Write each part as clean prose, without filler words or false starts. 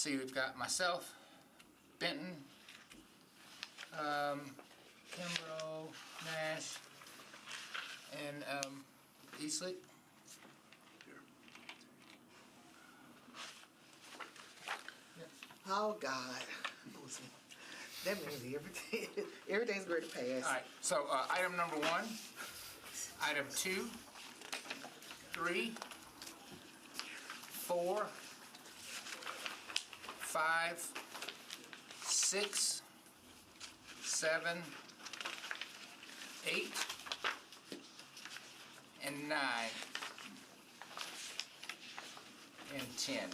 see, we've got myself, Benton, Kimbrough, Nash, and Eastleigh. Oh God. That means everything's going to pass. All right, so item number 1, item 2, 3, 4, 5, 6, 7, 8, and 9, and 10.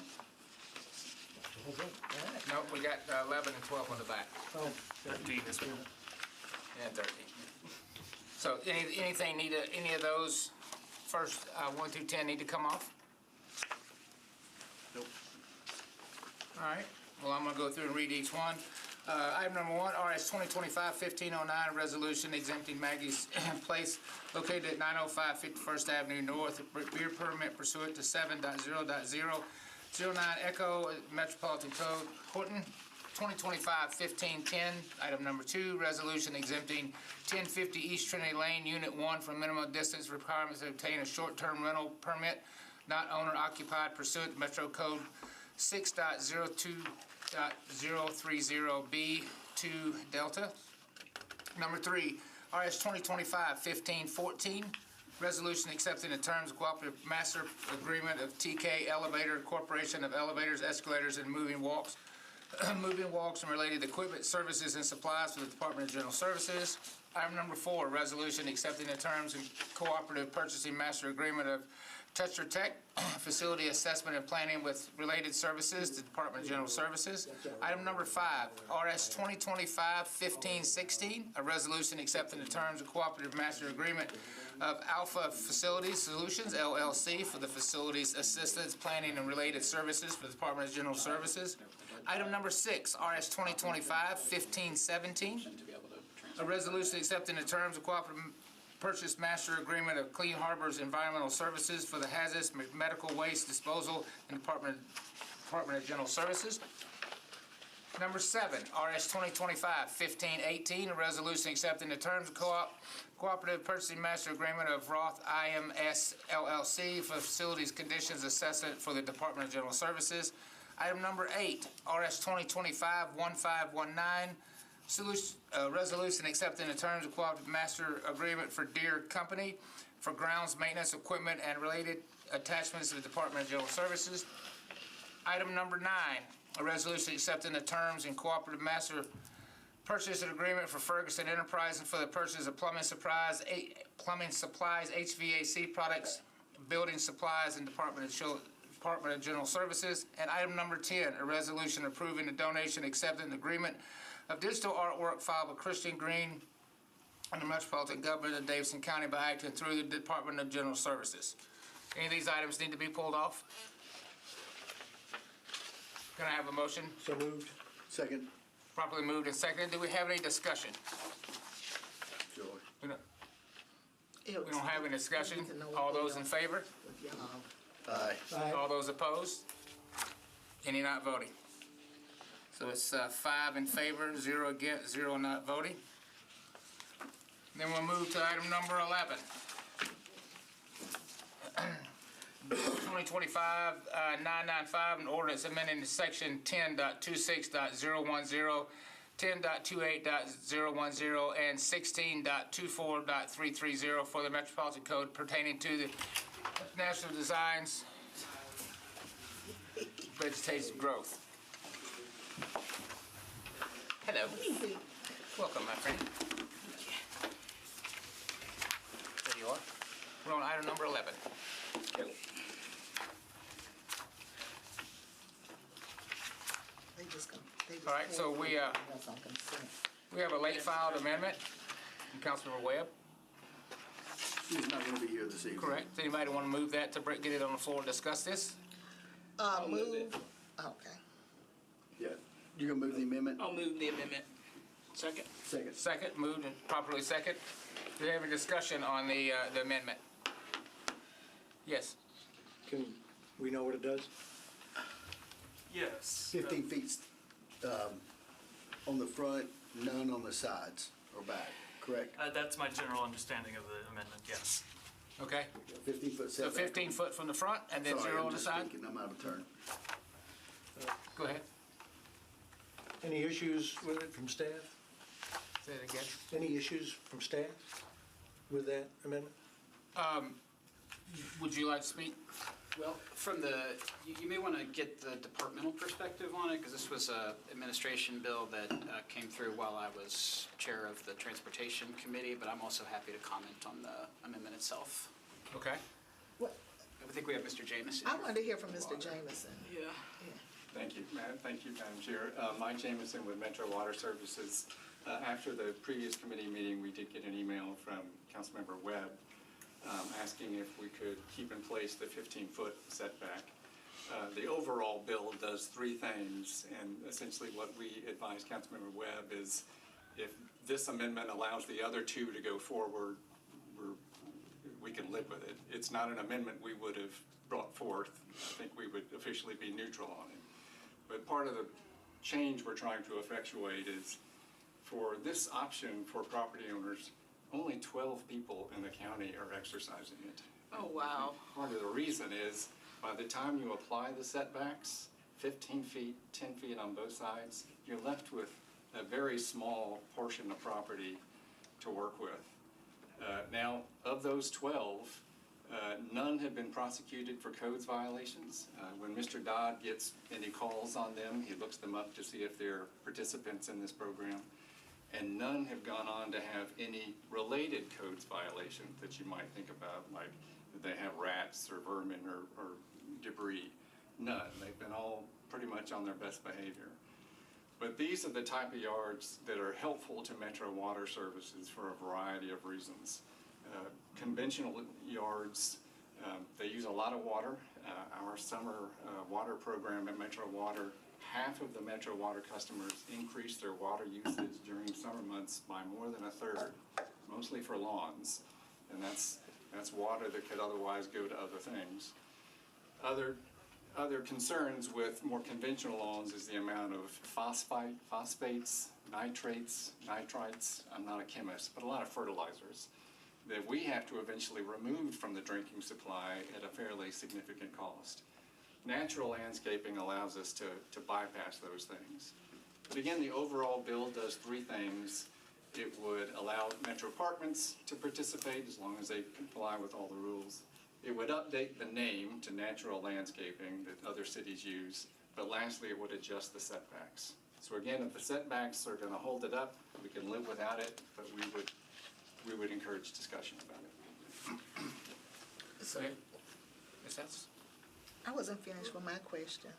Nope, we got 11 and 12 on the back. Oh, 13 this one. And 13. So anything need any of those first 1 through 10 need to come off? nope. All right. Well, I'm going to go through and read each one. Item number 1, RS 2025-1509, resolution exempting Maggie's Place located at 905 51st Avenue North, beer permit pursuant to 7.0.009 Echo Metropolitan Code, Horton. 2025-1510, item number 2, resolution exempting 1050 East Trinity Lane, Unit 1 from minimum distance requirements to obtain a short-term rental permit not owner-occupied pursuant to Metro Code 6.02.030B2 Delta. Number 3, RS 2025-1514, resolution accepting the terms of cooperative master agreement of TK Elevator Corporation of Elevators, Escalators, and Moving Walks. Moving walks and related equipment, services, and supplies for the Department of General Services. Item number 4, resolution accepting the terms and cooperative purchasing master agreement of Tetra Tech facility assessment and planning with related services to the Department of General Services. Item number 5, RS 2025-1516, a resolution accepting the terms of cooperative master agreement of Alpha Facility Solutions, LLC, for the facilities assistance, planning, and related services for the Department of General Services. Item number 6, RS 2025-1517, a resolution accepting the terms of cooperative purchase master agreement of Clean Harbors Environmental Services for the hazardous medical waste disposal in the Department of General Services. Number 7, RS 2025-1518, a resolution accepting the terms of cooperative purchasing master agreement of Roth IMS LLC for facilities conditions assessment for the Department of General Services. Item number 8, RS 2025-1519, resolution accepting the terms of cooperative master agreement for Deere Company for grounds maintenance equipment and related attachments to the Department of General Services. Item number 9, a resolution accepting the terms and cooperative master purchase agreement for Ferguson Enterprises for the purchase of plumbing supplies, HVAC products, building supplies, and Department of General Services. And item number 10, a resolution approving the donation accepting the agreement of digital artwork filed with Christian Green and the Metropolitan Government of Davidson County by acting through the Department of General Services. Any of these items need to be pulled off? Can I have a motion? So moved. Second. Properly moved and seconded. Do we have any discussion? Joy. We don't have any discussion. All those in favor? Aye. All those opposed? Any not voting? So it's 5 in favor, 0 against, 0 not voting. Then we'll move to item number 11. 2025-995, an ordinance amending section 10.26.010, 10.28.010, and 16.24.330 for the Metropolitan Code pertaining to the National Designs Vegetation Growth. Hello. Welcome, my friend. There you are. We're on item number 11. All right, so we have a late filed amendment from Councilmember Webb. She's not going to be here this evening. Correct. Does anybody want to move that to get it on the floor and discuss this? Move. Okay. Yeah. You're going to move the amendment? I'll move the amendment. Second. Second. Second, moved and properly second. Do we have a discussion on the amendment? Yes. Can we know what it does? Yes. 15 feet on the front, none on the sides or back, correct? That's my general understanding of the amendment, yes. Okay, 15-foot so setback. 15 foot from the front and then Sorry, 0 I'm on the just side? thinking, I'm out of turn. Go ahead, Any issues with it from staff? say it again. Any issues from staff with that amendment? Would you like to speak? Well, from you may want to get the departmental perspective on it, because this was a administration bill that came through while I was chair of the Transportation Committee, but I'm also happy to comment on the amendment itself. Okay. What, I think we have Mr. Jameson. I wanted to hear from Mr. Jameson. Yeah. Thank you, Madam Chair. Mike Jameson with Metro Water Services. After the previous committee meeting, we did get an email from Councilmember Webb asking if we could keep in place the 15-foot setback. The overall bill does three things, and essentially what we advise Councilmember Webb is if this amendment allows the other two to go forward, we can live with it. It's not an amendment we would have brought forth. I think we would officially be neutral on it. But part of the change we're trying to effectuate is for this option for property owners, only 12 people in the county are exercising it. Oh, wow. Part of the reason is by the time you apply the setbacks, 15 feet, 10 feet on both sides, you're left with a very small portion of property to work with. Now, of those 12, none have been prosecuted for codes violations. When Mr. Dodd gets any calls on them, he looks them up to see if they're participants in this program. And none have gone on to have any related codes violation that you might think about, like they have rats or vermin or debris. None. They've been all pretty much on their best behavior. But these are the type of yards that are helpful to Metro Water Services for a variety of reasons. Conventional yards, they use a lot of water. Our summer water program at Metro Water, half of the Metro Water customers increase their water usage during summer months by more than a third, mostly for lawns. And that's water that could otherwise go to other things. Other concerns with more conventional lawns is the amount of phosphates, nitrates, nitrites, I'm not a chemist, but a lot of fertilizers that we have to eventually remove from the drinking supply at a fairly significant cost. Natural landscaping allows us to bypass those things. But again, the overall bill does three things. It would allow Metro Apartments to participate as long as they comply with all the rules. It would update the name to natural landscaping that other cities use. But lastly, it would adjust the setbacks. So again, if the setbacks are going to hold it up, we can live without it, but we would encourage discussion about it. Go ahead. Ms. Hess? I wasn't finished with my question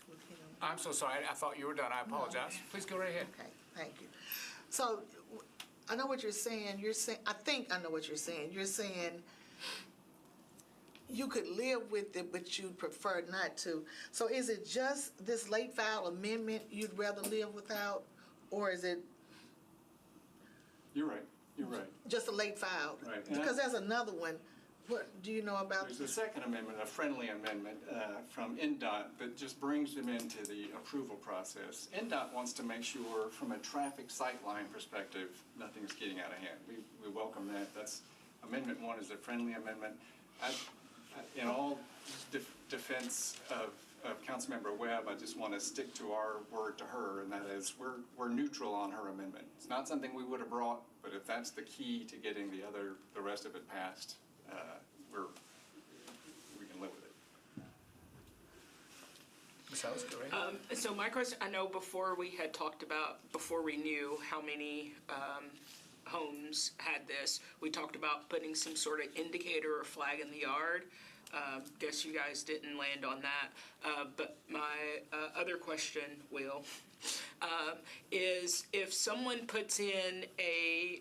with him. I'm so sorry, I thought you were done, I apologize. Please go right ahead. Okay, thank you. So, I know what you're saying, I think I know what you're saying. You're saying you could live with it, but you'd prefer not to. So is it just this late file amendment you'd rather live without, or is it You're right. just a late file? Right. Because there's another one. What do you know about? There's a second amendment, a friendly amendment from NDOT that just brings them into the approval process. NDOT wants to make sure from a traffic sightline perspective, nothing's getting out of hand. We welcome that. That's Amendment 1 is a friendly amendment. In all defense of Councilmember Webb, I just want to stick to our word to her, and that is we're neutral on her amendment. It's not something we would have brought, but if that's the key to getting the rest of it passed, we can live with it. Ms. Ellis, go right ahead. So my question, I know before we knew how many homes had this, we talked about putting some sort of indicator or flag in the yard. Guess you guys didn't land on that. But my other question, Will, is if someone puts in a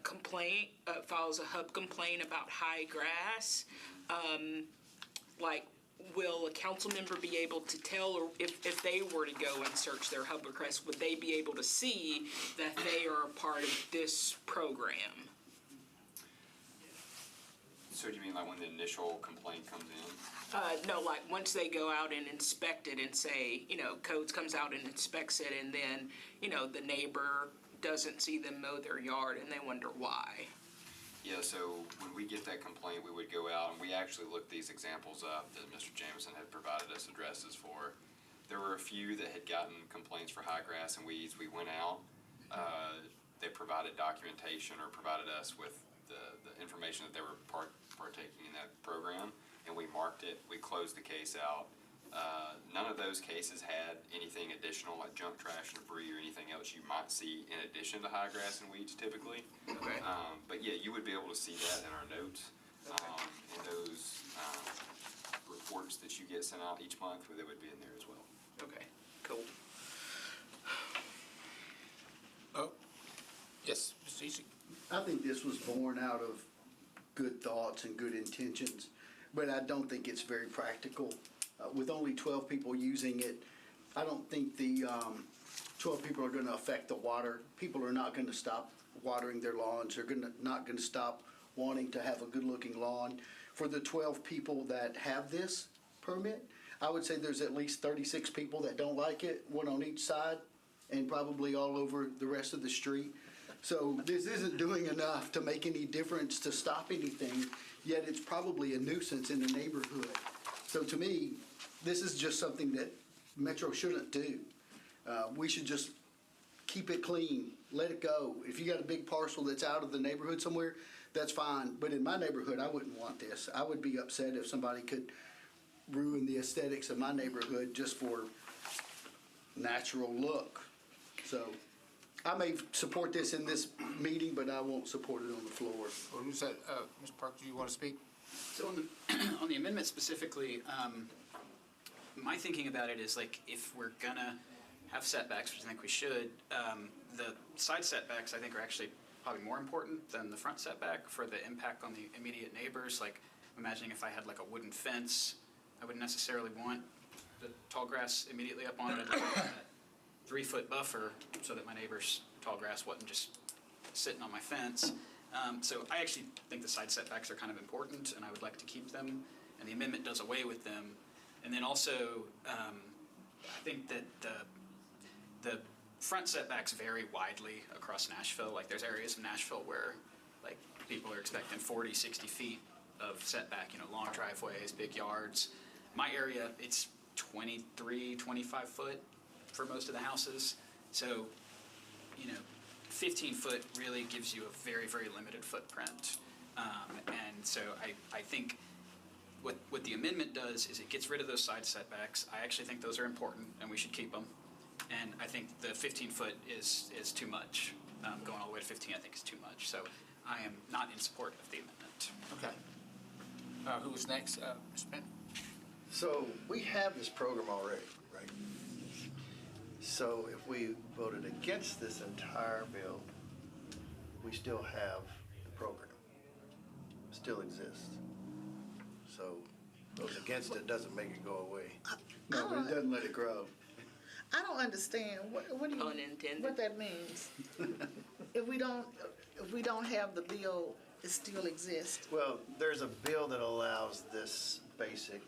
complaint, files a hub complaint about high grass, will a council member be able to tell, or if they were to go and search their hub request, would they be able to see that they are a part of this program? So do you mean like when the initial complaint comes in? No, like, once they go out and inspect it and say, codes comes out and inspects it, and then, the neighbor doesn't see them mow their yard, and they wonder why. Yeah, so when we get that complaint, we would go out and we actually looked these examples up that Mr. Jameson had provided us addresses for. There were a few that had gotten complaints for high grass and weeds. We went out, they provided documentation or provided us with the information that they were partaking in that program, and we marked it. We closed the case out. None of those cases had anything additional like junk trash and debris or anything else you might see in addition to high grass and weeds typically. Okay. But yeah, you would be able to see that in our notes, and those reports that you get sent out each month, they would be in there as well. Okay, cool. Oh, yes, Mr. Easy. I think this was born out of good thoughts and good intentions, but I don't think it's very practical. With only 12 people using it, I don't think the 12 people are going to affect the water. People are not going to stop watering their lawns. They're not going to stop wanting to have a good-looking lawn. For the 12 people that have this permit, I would say there's at least 36 people that don't like it, one on each side, and probably all over the rest of the street. So this isn't doing enough to make any difference to stop anything, yet it's probably a nuisance in the neighborhood. So to me, this is just something that Metro shouldn't do. We should just keep it clean, let it go. If you got a big parcel that's out of the neighborhood somewhere, that's fine. But in my neighborhood, I wouldn't want this. I would be upset if somebody could ruin the aesthetics of my neighborhood just for natural look. So I may support this in this meeting, but I won't support it on the floor. Well, who said, Mr. Park, do you want to speak? So on the amendment specifically, my thinking about it is like if we're gonna have setbacks, which I think we should, the side setbacks I think are actually probably more important than the front setback for the impact on the immediate neighbors. Like imagining if I had like a wooden fence, I wouldn't necessarily want the tall grass immediately up on it. I'd like that 3-foot buffer so that my neighbor's tall grass wasn't just sitting on my fence. So I actually think the side setbacks are kind of important, and I would like to keep them, and the amendment does away with them. And then also, I think that the front setbacks vary widely across Nashville. Like there's areas of Nashville where like people are expecting 40, 60 feet of setback, long driveways, big yards. My area, it's 23, 25 foot for most of the houses. So, 15 foot really gives you a very, very limited footprint. And so I think what the amendment does is it gets rid of those side setbacks. I actually think those are important and we should keep them. And I think the 15 foot is too much. Going all the way to 15 I think is too much. So I am not in support of the amendment. Okay. Who was next? Mr. Penn? So we have this program already, right? So if we voted against this entire bill, we still have the program. It still exists. So those against it doesn't make it go away. No, but it doesn't let it grow. I don't understand, what do you, Unintended. what that means? If we don't have the bill, it still exists. Well, there's a bill that allows this basic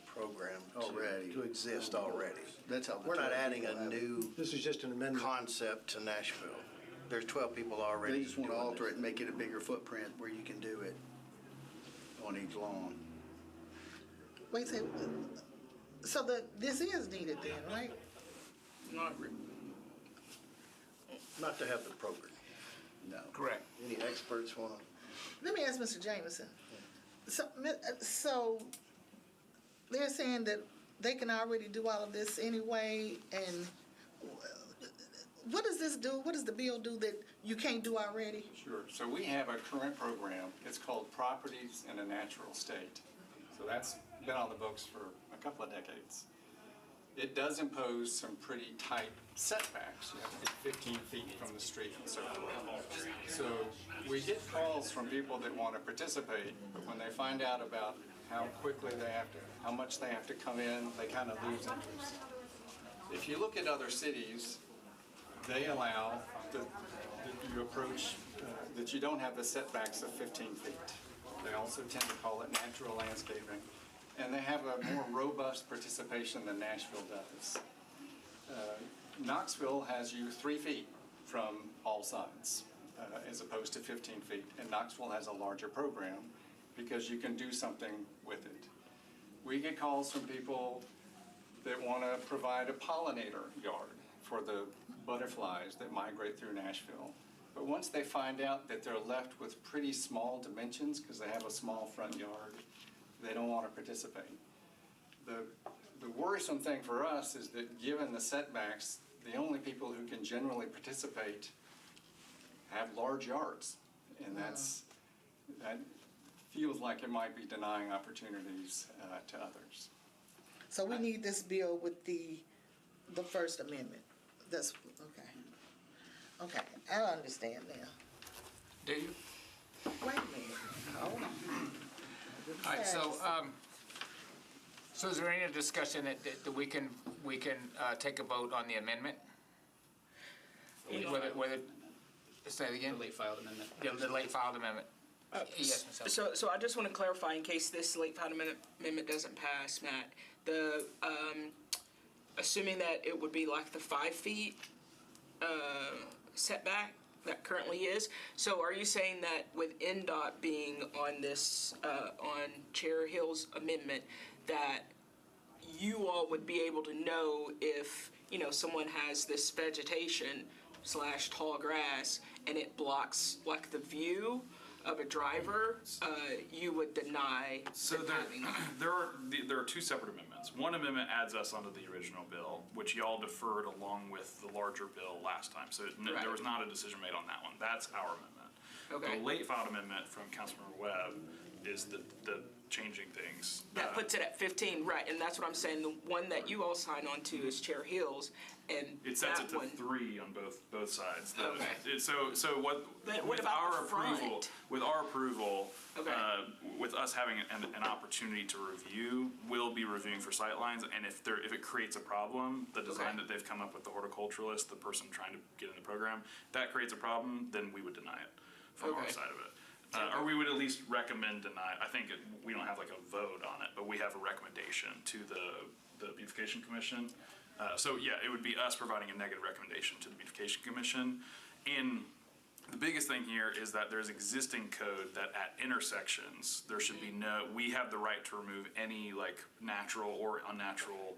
program Already. to exist already. That's how. We're not adding a new This is just an amendment. concept to Nashville. There's 12 people already. They just want to doing alter this. it and make it a bigger footprint where you can do it on each lawn. Wait, so this is needed then, right? Not to have the program. No. Correct. Any experts want to? Let me ask Mr. Jameson. So they're saying that they can already do all of this anyway, and what does this do? What does the bill do that you can't do already? Sure. So we have a current program. It's called Properties in a Natural State. So that's been on the books for a couple of decades. It does impose some pretty tight setbacks. You have to be 15 feet from the street and so forth. So we get calls from people that want to participate, but when they find out about how quickly they have to, how much they have to come in, they kind of lose interest. If you look at other cities, they allow that you approach, that you don't have the setbacks of 15 feet. They also tend to call it natural landscaping. And they have a more robust participation than Nashville does. Knoxville has you 3 feet from all sides, as opposed to 15 feet. And Knoxville has a larger program because you can do something with it. We get calls from people that want to provide a pollinator yard for the butterflies that migrate through Nashville. But once they find out that they're left with pretty small dimensions because they have a small front yard, they don't want to participate. The worrisome thing for us is that given the setbacks, the only people who can generally participate have large yards. And that feels like it might be denying opportunities to others. So we need this bill with the First Amendment. That's, okay. Okay, I understand now. Do you? Wait a minute. Hold on. All right, so is there any discussion that we can take a vote on the amendment? Whether, say it again? The late filed amendment. Yeah, the late filed amendment. Yes, Ms. Ellis. So I just want to clarify in case this late filed amendment doesn't pass, Matt. Assuming that it would be like the 5 feet setback that currently is. So are you saying that with NDOT being on this, on Chair Hill's amendment, that you all would be able to know if, someone has this vegetation / tall grass and it blocks like the view of a driver, you would deny So them having that? there are two separate amendments. One amendment adds us onto the original bill, which y'all deferred along with the larger bill last time. So Right. there was not a decision made on that one. That's our amendment. Okay. The late filed amendment from Councilmember Webb is the changing things. That puts it at 15, right, and that's what I'm saying, the one that you all sign on to is Chair Hill's, and It sets that it to one. 3 on both sides. Okay. So what But what with about our the front? approval, Okay. with us having an opportunity to review, we'll be reviewing for sightlines, and if it creates a problem, the design Okay. that they've come up with, the horticulturalist, the person trying to get in the program, that creates a problem, then we would deny it from our Okay. side of it. Or we would at least recommend deny. I think we don't have like a vote on it, but we have a recommendation to the Beautification Commission. So yeah, it would be us providing a negative recommendation to the Beautification Commission. And the biggest thing here is that there's existing code that at intersections, there should be we have the right to remove any like natural or unnatural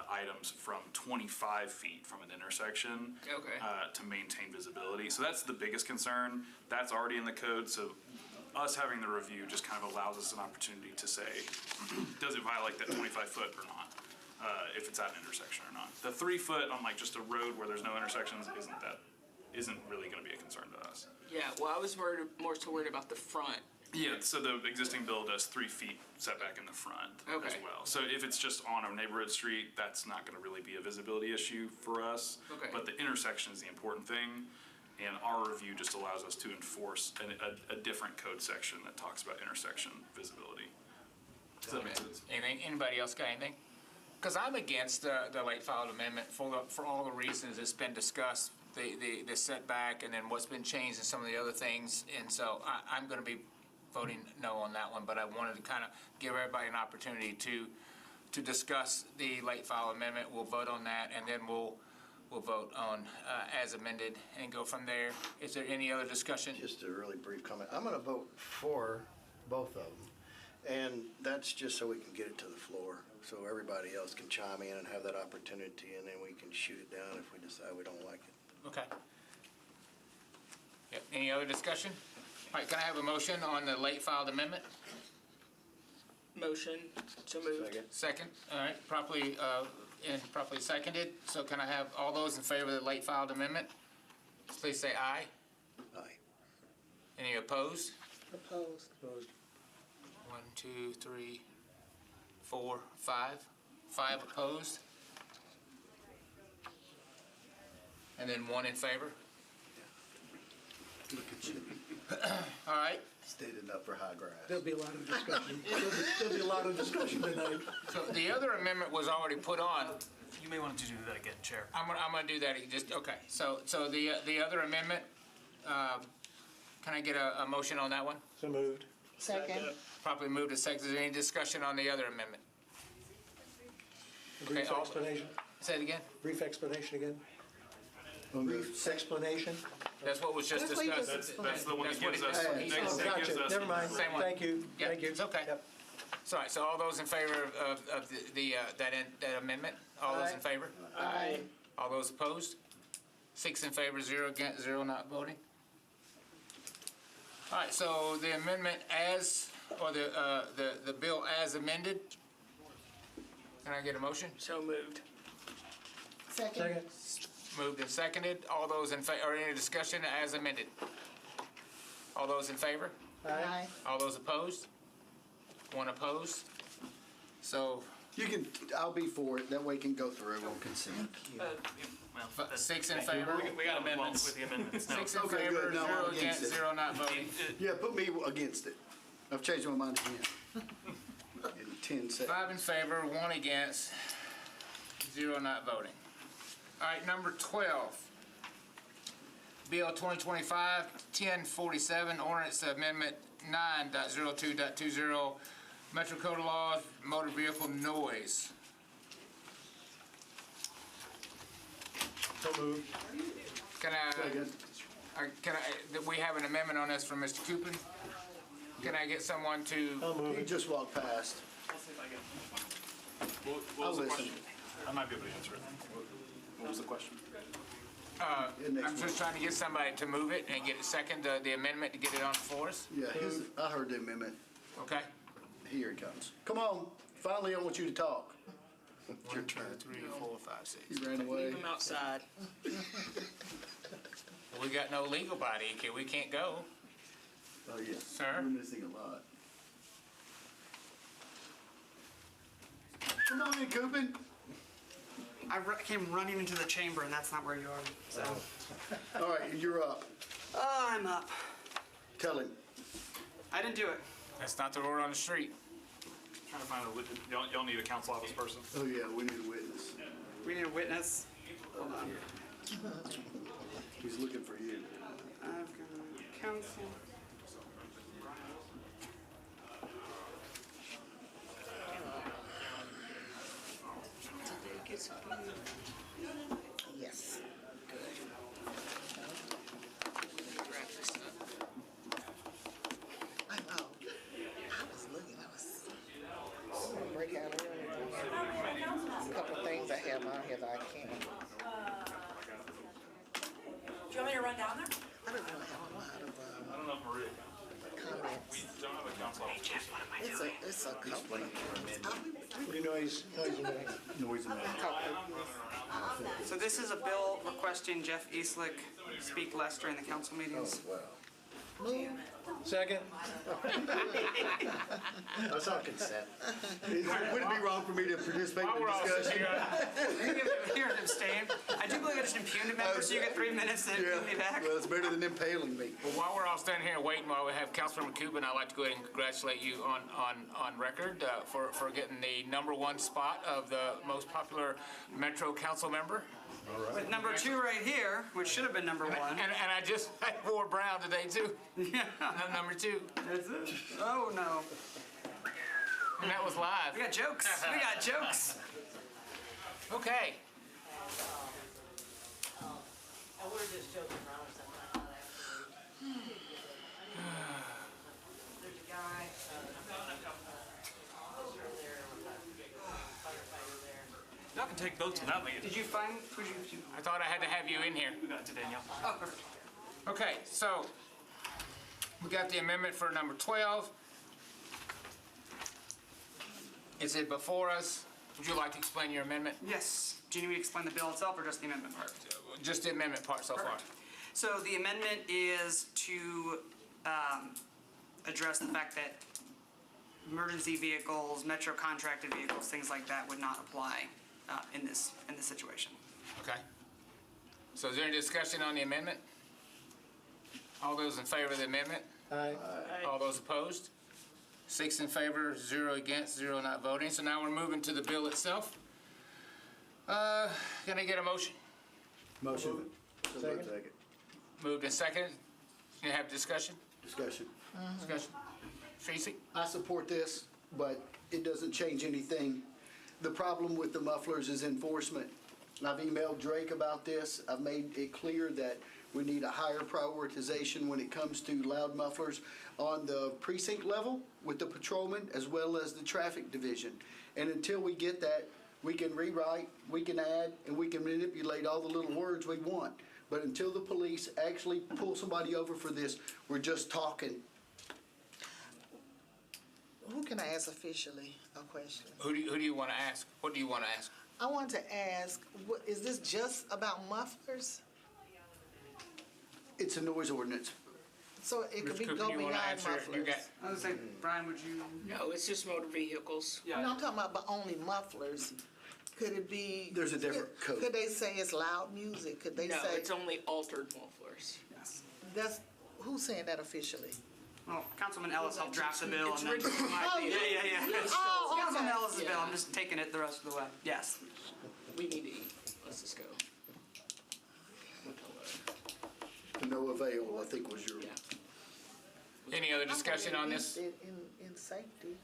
items from 25 feet from an intersection Okay. to maintain visibility. So that's the biggest concern. That's already in the code. So us having the review just kind of allows us an opportunity to say, does it violate that 25 foot or not? If it's at an intersection or not. The 3 foot on like just a road where there's no intersections isn't really going to be a concern to us. Yeah, well, I was more so worried about the front. Yeah, so the existing bill does 3 feet setback in the front as Okay. well. So if it's just on a neighborhood street, that's not gonna really be a visibility issue for us. Okay. But the intersection is the important thing, and our review just allows us to enforce a different code section that talks about intersection visibility. Does that make sense? Anything, anybody else got anything? Because I'm against the late filed amendment for all the reasons it's been discussed, the setback and then what's been changed and some of the other things. And so I'm going to be voting no on that one, but I wanted to kind of give everybody an opportunity to discuss the late file amendment. We'll vote on that, and then we'll vote on as amended and go from there. Is there any other discussion? Just a really brief comment. I'm going to vote for both of them. And that's just so we can get it to the floor, so everybody else can chime in and have that opportunity, and then we can shoot it down if we decide we don't like it. Okay. Yep. Any other discussion? All right, can I have a motion on the late filed amendment? Motion, so moved. Second, all right, properly seconded. So can I have all those in favor of the late filed amendment? Please say aye. Aye. Any opposed? Opposed. 1, 2, 3, 4, 5. 5 opposed. And then 1 in favor. Look at you. All right, Standing up for high grass. There'll be a lot of discussion. There'll be a lot of discussion tonight. so the other amendment was already put on. You may want to do that again, Chair. I'm gonna do that, okay. So the other amendment, can I get a motion on that one? So moved. Second. Properly moved and seconded. Is there any discussion on the other amendment? Brief all- explanation, Say it again. brief explanation again? On the Brief explanation? That's what was just That's what he discussed. just That's the one that That's what gives he- us, that's what that he gives said. Oh, gotcha, us. never mind, Same one. thank you, Yeah, thank you. it's okay. Yep. Sorry, so all those in favor of that amendment? All those in favor? Aye. All those opposed? 6 in favor, 0 against, 0 not voting. All right, so the amendment as, or the bill as amended. Can I get a motion? So moved. Second. Second, Moved and seconded. All those in favor, or any discussion as amended? All those in favor? Aye. All those opposed? 1 opposed. So You can, I'll be for it, that way it can go through on consent. Well, 6 in thank you. favor. We got amendments. With the amendments, no. 6 in Okay, favor, good. No, 0 I'm against against, it. 0 not voting. Yeah, put me against it. I've changed my mind again. In 10 seconds. 5 in favor, 1 against, 0 not voting. All right, number 12. Bill 2025-1047, ordinance amendment 9.02.20, Metro Code of Laws, motor vehicle noise. so moved. Can we have an amendment on this from Mr. Coopin? Can I get someone to, I'll move He it. just walked past. What I'll was the listen. question? I might be able to answer it. What was the question? I'm just trying to get somebody to move it and get a second, the amendment to get it on for us, Yeah, I heard the amendment. okay? Here he comes. Come on, finally I want you to talk. It's your turn. 3, 4, 5, 6. He ran away. Leave them outside. We got no legal body, okay, we can't go. Oh, yeah. Sir? We're missing a lot. Come on in, Coopin. came running into the chamber, and that's not where you are. So, All right, you're up. oh, I'm up. Tell him. I didn't do it. That's not the word on the street. Trying to find a witness. Y'all need a council office person. Oh, yeah, we need a witness. We need a witness. Hold on. He's looking for you. I've got counsel. Yes. I know. I was looking, I'm gonna break out early. There's a couple of things I have on here that I can't. Do you want me to run down there? I don't know, I have a lot of I don't know if Maria. We comments. don't have a council office person. It's a couple. What do you know he's amending? So this is a bill requesting Jeff Eastlick speak less during the council meetings. Move. Second? That's on consent. Would it be wrong for me to participate in We're the all discussion? sitting here. Here, abstain. I do believe it's an impugned member, so you get 3 minutes to Yeah, put me back. well, it's better than impaling me. Well, while we're all standing here waiting, while we have Councilmember Cuban, I'd like to go ahead and congratulate you on record for getting the #1 spot of the most popular Metro Council member. With number 2 right here, which should have been number 1. And I wore brown today too. Yeah. I'm #2. That's it. Oh, no. And that was live. We got jokes. We got jokes. Okay. And we're just joking around or something. There's a guy, officer there, firefighter there. Y'all can take votes without me. Did you find, who'd you? I thought I had to have you in here. We got it to Danielle. Oh, perfect. Okay, so we got the amendment for number 12. Is it before us? Would you like to explain your amendment? Yes. Do you need me to explain the bill itself or just the amendment part? Just the amendment part so far. So the amendment is to address the fact that emergency vehicles, Metro contracted vehicles, things like that would not apply in this situation. Okay. So is there any discussion on the amendment? All those in favor of the amendment? Aye. All those opposed? 6 in favor, 0 against, 0 not voting. So now we're moving to the bill itself. Can I get a motion? Motion. Second. Moved and seconded. Can you have discussion? Discussion. Discussion. Tracy? I support this, but it doesn't change anything. The problem with the mufflers is enforcement. I've emailed Drake about this. I've made it clear that we need a higher prioritization when it comes to loud mufflers on the precinct level with the patrolmen as well as the traffic division. And until we get that, we can rewrite, we can add, and we can manipulate all the little words we want. But until the police actually pull somebody over for this, we're just talking. Who can I ask officially a question? Who do you want to ask? What do you want to ask? I want to ask, is this just about mufflers? It's a noise ordinance. So it could Mr. be Cooper, go you wanna beyond answer? You mufflers? got- I was saying, Brian, would you? No, it's just motor vehicles. No, I'm talking about but only mufflers. Could it be? There's a different code. Could they say it's loud music? Could they No, say? it's only altered mufflers. Yes. That's, who's saying that officially? Well, Councilman Ellis helped draft the bill It's and then. originally my Oh, bill. Yeah. Oh, Councilman okay. Ellis' bill, I'm just taking it the rest of the way. Yes. We need to eat. Let's just go. No avail, I think was your. Yeah. Any other discussion on this? In safety.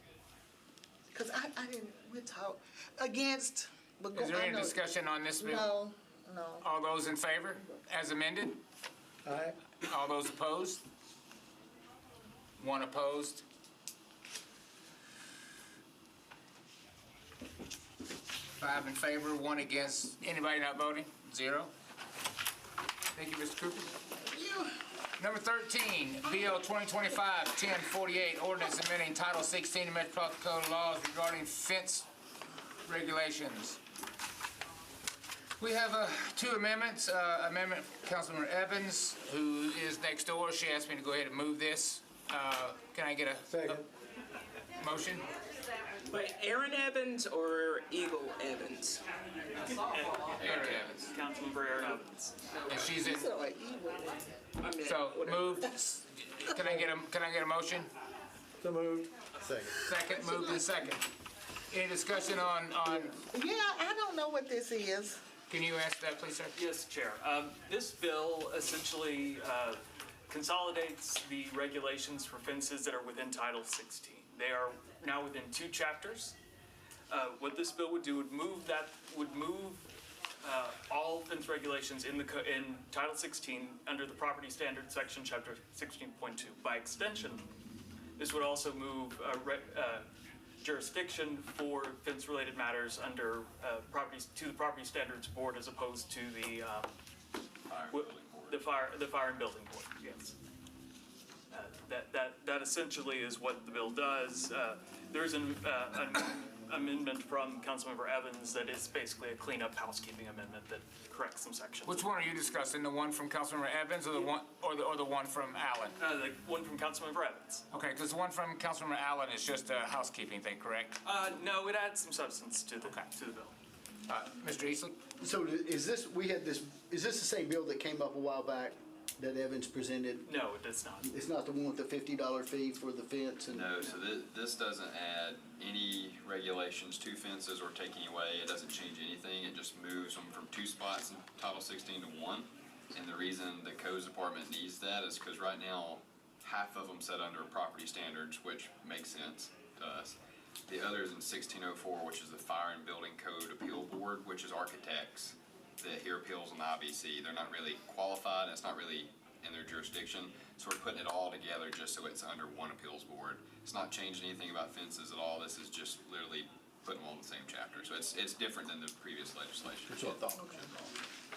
Because I didn't, we talk against. But Is there I any know- discussion on this bill? No. All those in favor, as amended? Aye. All those opposed? One opposed? Five in favor, one against. Anybody not voting? Zero. Thank you, Mr. Cooper. Number 13, BL 2025-1048, ordinance amending Title 16 of Metropolitan Code of Laws regarding fence regulations. We have two amendments. Amendment Councilmember Evans, who is next door. She asked me to go ahead and move this. Can I get a Second. motion? Wait, Aaron Evans or Eagle Evans? Aaron Evans. Councilmember Aaron Evans. And she's in, So like evil. I mean, so whatever. moved. Can I get a motion? So moved. Second. Second, moved and second. Any discussion on, Yeah, I don't know what this is. can you ask that, please, sir? Yes, Chair. This bill essentially consolidates the regulations for fences that are within Title 16. They are now within two chapters. What this bill would do would move all fence regulations in Title 16 under the Property Standards Section, Chapter 16.2. By extension, this would also move jurisdiction for fence-related matters under to the Property Standards Board as opposed to the Fire and Building Board. Yes. That essentially is what the bill does. There's an amendment from Councilmember Evans that is basically a cleanup housekeeping amendment that corrects some sections. Which one are you discussing? The one from Councilmember Evans or the one from Allen? The one from Councilmember Evans. Okay, because the one from Councilmember Allen is just a housekeeping thing, correct? No, it adds some substance to the bill. Mr. Eastley? So is this the same bill that came up a while back that Evans presented? No, it does not. It's not the one with the $50 fee for the fence and? No, so this doesn't add any regulations to fences or taking away. It doesn't change anything. It just moves them from two spots in Title 16 to one. And the reason the codes department needs that is because right now, half of them set under property standards, which makes sense to us. The other is in 1604, which is the Fire and Building Code Appeal Board, which is architects that hear appeals on the IBC. They're not really qualified. It's not really in their jurisdiction. So we're putting it all together just so it's under one appeals board. It's not changing anything about fences at all. This is just literally putting them all in the same chapter. So it's different than the previous legislation. That's what I thought.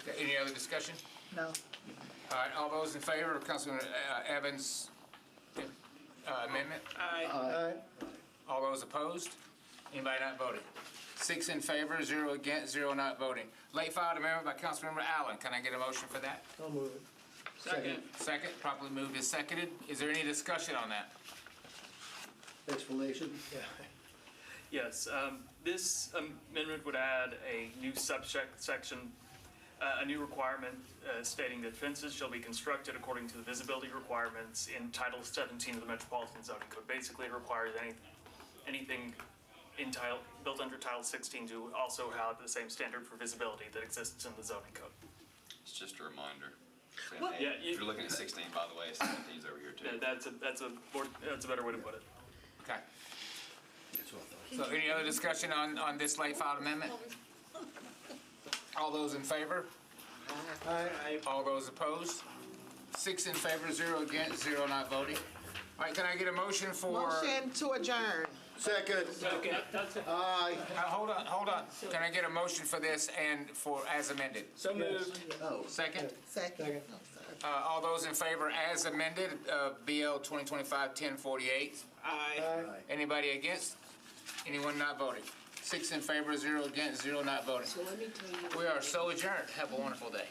Okay, any other discussion? No. All right, all those in favor of Councilmember Evans' amendment? Aye. All those opposed? Anybody not voting? 6 in favor, 0 against, 0 not voting. Late filed amendment by Councilmember Allen. Can I get a motion for that? I'll move it. Second. Second, properly moved and seconded. Is there any discussion on that? Explanation? Yes, this amendment would add a new subsection, a new requirement stating that fences shall be constructed according to the visibility requirements in Title 17 of the Metropolitan Zoning Code. Basically, it requires anything built under Title 16 to also have the same standard for visibility that exists in the zoning code. It's just a reminder. saying, Well- hey, Yeah, if you're looking at 16, by the way, 17's over here too. Yeah, that's a better way to put it. Okay. So any other discussion on this late filed amendment? All those in favor? Aye. All those opposed? 6 in favor, 0 against, 0 not voting. All right, can I get a motion for? Motion to adjourn. Second. Aye. Hold on. Can I get a motion for this and for as amended? So moved. Oh. Second? Second. All those in favor as amended, BL 2025-1048? Aye. Anybody against? Anyone not voting? 6 in favor, 0 against, 0 not voting. So let me tell you. We are so adjourned. Have a wonderful day.